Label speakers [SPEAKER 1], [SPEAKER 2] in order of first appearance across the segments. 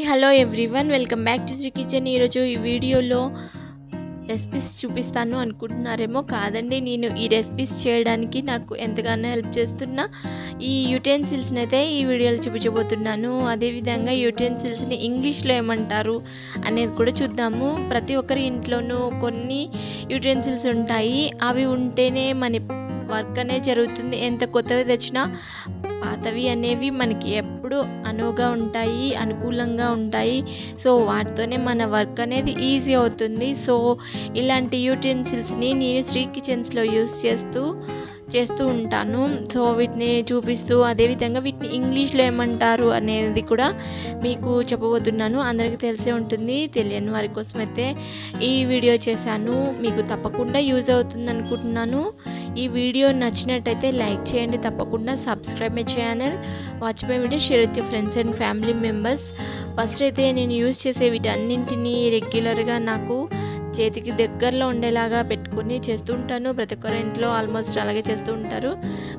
[SPEAKER 1] Hello everyone, welcome back to Sri kitchen. ఈరోజు ఈ వీడియోలో రెసిపీస్ చూపిస్తాను అనుకుంటున్నారేమో. కాదండి, నేను ఈ రెసిపీస్ చేయడానికి నాకు ఎంతగానో హెల్ప్ చేస్తున్న ఈ యుటెన్సిల్స్ని అయితే ఈ వీడియోలో చూపించబోతున్నాను. అదేవిధంగా యుటెన్సిల్స్ని ఇంగ్లీష్లో ఏమంటారు అనేది కూడా చూద్దాము. ప్రతి ఒక్కరి ఇంట్లోనూ కొన్ని యుటెన్సిల్స్ ఉంటాయి. అవి ఉంటేనే మన వర్క్ అనేది జరుగుతుంది. ఎంత కొత్తవి తెచ్చినా పాతవి అనేవి మనకి ఎప్పుడు అనువుగా ఉంటాయి, అనుకూలంగా ఉంటాయి. సో వాటితోనే మన వర్క్ అనేది ఈజీ అవుతుంది. సో ఇలాంటి యూటెన్సిల్స్ని నేను శ్రీ కిచెన్స్లో యూస్ చేస్తూ ఉంటాను. సో వీటిని చూపిస్తూ అదేవిధంగా వీటిని ఇంగ్లీష్లో ఏమంటారు అనేది కూడా మీకు చెప్పబోతున్నాను. అందరికీ తెలిసే ఉంటుంది, తెలియని వారి కోసం అయితే ఈ వీడియో చేశాను. మీకు తప్పకుండా యూజ్ అవుతుంది అనుకుంటున్నాను. ఈ వీడియో నచ్చినట్టయితే లైక్ చేయండి, తప్పకుండా subscribe my channel, watch my video, share with your friends and family members. First అయితే నేను యూజ్ చేసే వీటన్నింటినీ రెగ్యులర్గా నాకు చేతికి దగ్గరలో ఉండేలాగా పెట్టుకుని చేస్తూ ఉంటాను. ప్రతి ఒక్కరి ఇంట్లో ఆల్మోస్ట్ అలాగే చేస్తూ ఉంటారు.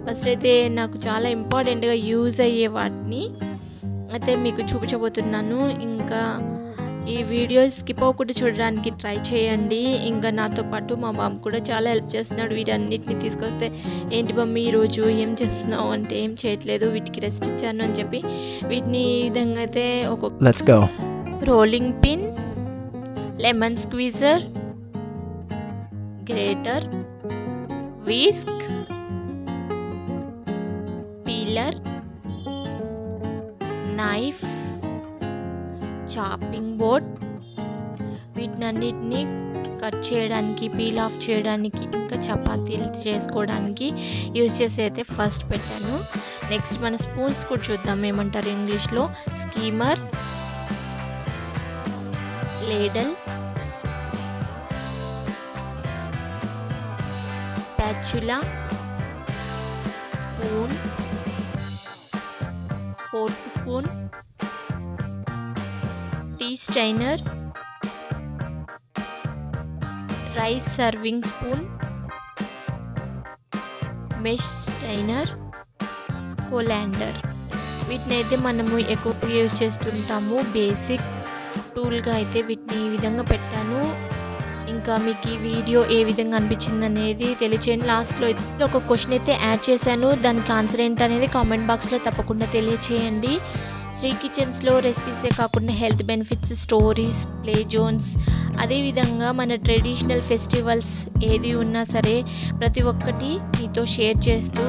[SPEAKER 1] ఫస్ట్ అయితే నాకు చాలా ఇంపార్టెంట్గా యూజ్ అయ్యే వాటిని అయితే మీకు చూపించబోతున్నాను. ఇంకా ఈ వీడియో స్కిప్ అవ్వకుండా చూడడానికి ట్రై చేయండి. ఇంకా నాతో పాటు మా బాబు కూడా చాలా హెల్ప్ చేస్తున్నాడు. వీటన్నిటిని తీసుకొస్తే, ఏంటి మమ్మీ ఈరోజు ఏం చేస్తున్నావు అంటే, ఏం చేయట్లేదు, వీటికి రెస్ట్ ఇచ్చాను అని చెప్పి వీటిని ఈ విధంగా అయితే ఒక rolling pin, lemon squeezer, grater, whisk, peeler, knife, chopping board, వీటినన్నిటిని కట్ చేయడానికి, పీల్ ఆఫ్ చేయడానికి, ఇంకా చపాతీలు చేసుకోవడానికి యూజ్ చేసి అయితే ఫస్ట్ పెట్టాను. నెక్స్ట్ మన స్పూన్స్ కూడా చూద్దాం ఏమంటారు ఇంగ్లీష్లో. Skimmer, ladle, spatula, spoon, fork spoon, tea strainer, rice serving spoon, mesh strainer, colander. వీటిని అయితే మనము ఎక్కువ యూజ్ చేస్తుంటాము. బేసిక్ టూల్గా అయితే వీటిని ఈ విధంగా పెట్టాను. ఇంకా మీకు ఈ వీడియో ఏ విధంగా అనిపించింది అనేది తెలియచేయండి. లాస్ట్లో ఒక క్వశ్చన్ అయితే యాడ్ చేశాను, దానికి ఆన్సర్ ఏంటనేది కామెంట్ బాక్స్లో తప్పకుండా తెలియచేయండి. శ్రీ కిచెన్స్లో రెసిపీసే కాకుండా health benefits, stories, play zones, అదేవిధంగా మన ట్రెడిషనల్ ఫెస్టివల్స్ ఏది ఉన్నా సరే ప్రతి ఒక్కటి మీతో షేర్ చేస్తూ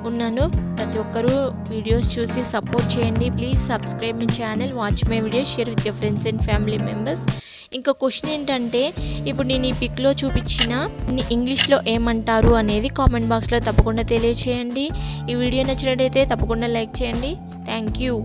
[SPEAKER 1] ఉన్నాను. ప్రతి ఒక్కరూ వీడియోస్ చూసి సపోర్ట్ చేయండి. Please subscribe my channel, watch my video, share with your friends and family members. ఇంకా క్వశ్చన్ ఏంటంటే, ఇప్పుడు నేను ఈ పిక్లో చూపించిన ఇంగ్లీష్లో ఏమంటారు అనేది కామెంట్ బాక్స్లో తప్పకుండా తెలియచేయండి. ఈ వీడియో నచ్చినట్టయితే తప్పకుండా లైక్ చేయండి. Thank you.